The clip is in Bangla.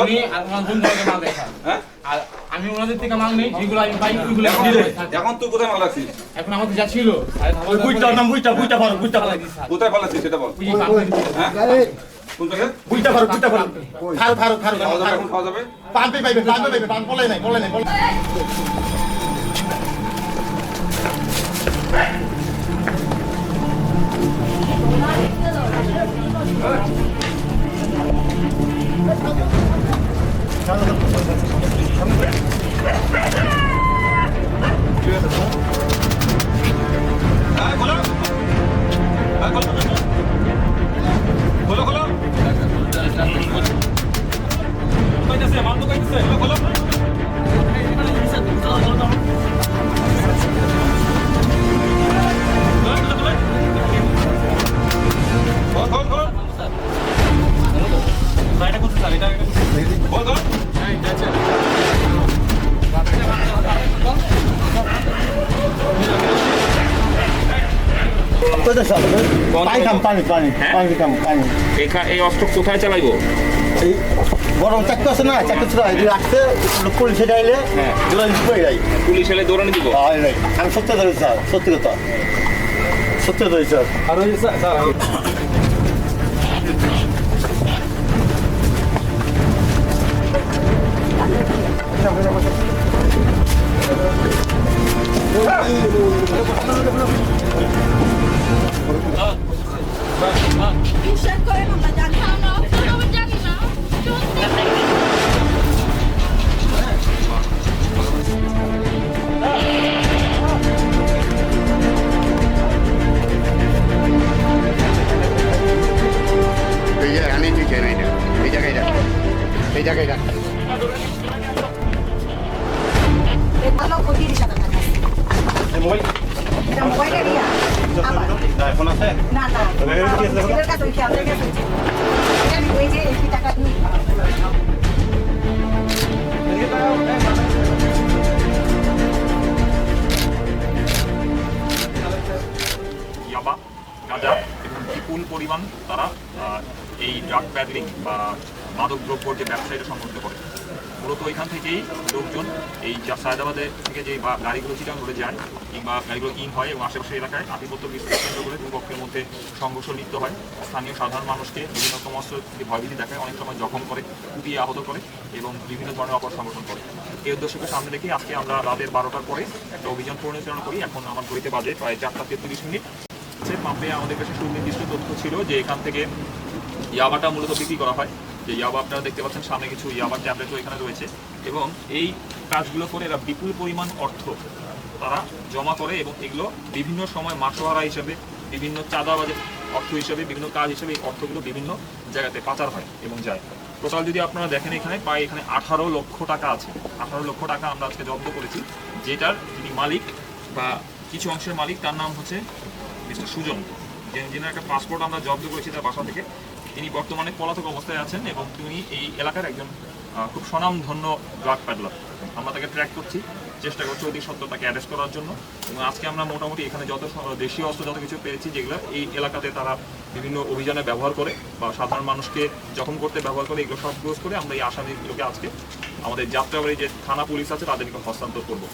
উনি আমার বন্ধুকে মাল দেখা হ্যাঁ আর আমি ওনাদের থেকে মাল নেই যেগুলো আমি পাই ওইগুলো এখন তুই কোথায় মাল রাখছিস? এখন আমাদের যা ছিল বুইটা নাম বুইটা ভালো কোথায় পালাচ্ছিস সেটা বল। হ্যাঁ কোন জায়গায়? বুইটা ভালো ফারু এখন খাওয়া যাবে? পান পাইবে পান বলে নাই হ্যাঁ খোলো খোলো খোলো কইতাছে মাল তো কইতাছে খোলো পানি এই অস্ত্র কোথায় চালাইবো? এই বড় চাকু আছে না চাকু ছিল রাখতে পুলিশ সেটা আইলে পুলিশ এলে দৌড়ানি দিব। আমি সত্যি ধরেছি স্যার সত্যি কথা স্যার আর ওই স্যার বিশ্বাস করেন আমরা জানি জানি না এই জায়গায় ভালো ক্ষতির সাথে মোবাইল এটা মোবাইলে দিয়া আবার ফোন আছে না ছেলের কাছে ওই খেয়াল রেখে এই যে 80 টাকা দিই ইয়াবা গাঁজা এবং বিপুল পরিমাণ তারা এই ড্রাগ প্যাডলিং বা মাদক দ্রব্যর যে ব্যবসায়ীরা সংগঠিত করে। মূলত ওইখান থেকেই লোকজন এই সায়দাবাদে থেকে যে বা গাড়িগুলো চিটাং করে যায় কিংবা গাড়িগুলো ইন হয় এবং আশেপাশের এলাকায় আধিপত্য বিস্তার কেন্দ্র করে দুপক্ষের মধ্যে সংঘর্ষ লিপ্ত হয়। স্থানীয় সাধারণ মানুষকে বিভিন্ন রকম অস্ত্র ভয়ভীতি দেখায়, অনেক সময় জখম করে, কুপিয়ে আহত করে এবং বিভিন্ন ধরনের অপর সংগঠন করে। এই উদ্দেশ্যকে সামনে রেখে আজকে আমরা রাতের 12টার পরে একটা অভিযান পরিচালনা করি। এখন আমার ঘড়িতে বাজে প্রায় 4:33। পাম্পে আমাদের কাছে সুনির্দিষ্ট তথ্য ছিল যে এখান থেকে ইয়াবাটা মূলত বিক্রি করা হয়। যে ইয়াবা আপনারা দেখতে পাচ্ছেন সামনে কিছু ইয়াবার ট্যাবলেটও এখানে রয়েছে এবং এই কাজগুলো করে এরা বিপুল পরিমাণ অর্থ তারা জমা করে এবং এগুলো বিভিন্ন সময় মাসোহারা হিসেবে, বিভিন্ন চাঁদাবাজের অর্থ হিসেবে, বিভিন্ন কাজ হিসেবে এই অর্থগুলো বিভিন্ন জায়গাতে পাচার হয় এবং যায়। টোটাল যদি আপনারা দেখেন এখানে প্রায় এখানে 18 লক্ষ টাকা আছে। 18 লক্ষ টাকা আমরা আজকে জব্দ করেছি, যেটার যিনি মালিক বা কিছু অংশের মালিক তার নাম হচ্ছে মিস্টার সুজন, যিনার একটা পাসপোর্ট আমরা জব্দ করেছি তার বাসা থেকে। তিনি বর্তমানে পলাতক অবস্থায় আছেন এবং তিনি এই এলাকার একজন খুব স্বনামধন্য ড্রাগ প্যাডলার। আমরা তাকে ট্র্যাক করছি, চেষ্টা করছি অতি সত্ত্বর তাকে অ্যারেস্ট করার জন্য। এবং আজকে আমরা মোটামুটি এখানে যত দেশীয় অস্ত্র যত কিছু পেয়েছি যেগুলো এই এলাকাতে তারা বিভিন্ন অভিযানে ব্যবহার করে বা সাধারণ মানুষকে জখম করতে ব্যবহার করে, এগুলো সব ক্লোজ করে আমরা এই আসামিগুলোকে আজকে আমাদের যাত্রাবাড়ি যে থানা পুলিশ আছে তাদেরকে হস্তান্তর করবো।